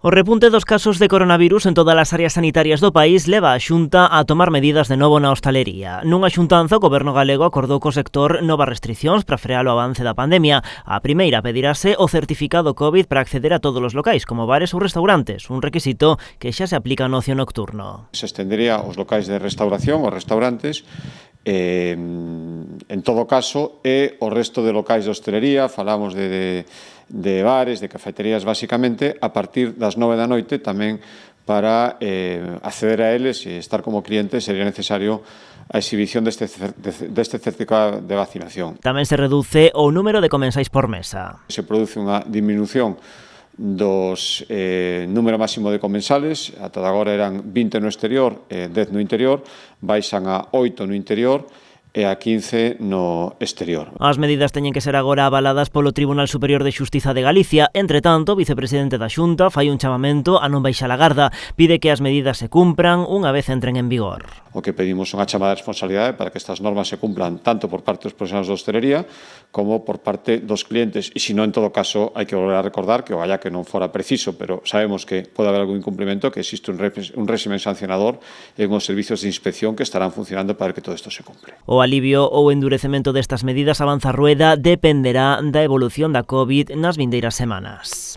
O repunte dos casos de coronavirus en todas as áreas sanitarias do país leva a Xunta a tomar medidas de novo na hostalería. Nunha xuntanza, o Goberno galego acordou co sector novas restricións para frear o avance da pandemia. A primeira pedirase o certificado COVID para acceder a todos os locais, como bares ou restaurantes, un requisito que xa se aplica no ocio nocturno. Se estendería aos locais de restauración, aos restaurantes, en todo caso, e o resto de locais de hostelería, falamos de bares, de cafeterías, basicamente, a partir das 9 da noite, tamén para acceder a eles e estar como cliente sería necesario a exhibición deste certificado de vacinación. Tamén se reduce o número de comensais por mesa. Se produce unha disminución dos número máximo de comensales, ata agora eran 20 no exterior e 10 no interior, baixan a 8 no interior e a 15 no exterior. As medidas teñen que ser agora avaladas polo Tribunal Superior de Xustiza de Galicia. Entre tanto, o vicepresidente da Xunta fai un chamamento a non baixar a garda. Pide que as medidas se cumpran unha vez entren en vigor. O que pedimos unha chamada de responsabilidade para que estas normas se cumplan tanto por parte dos profesionais da hostelería como por parte dos clientes. E se non, en todo caso, hai que volver a recordar que, ojalá que non fora preciso, pero sabemos que pode haber algún incumprimento, que existe un régimen sancionador e uns servicios de inspección que estarán funcionando para que todo isto se cumpre. O alivio ou endurecemento destas medidas, avanza Rueda, dependerá da evolución da COVID nas vindeiras semanas.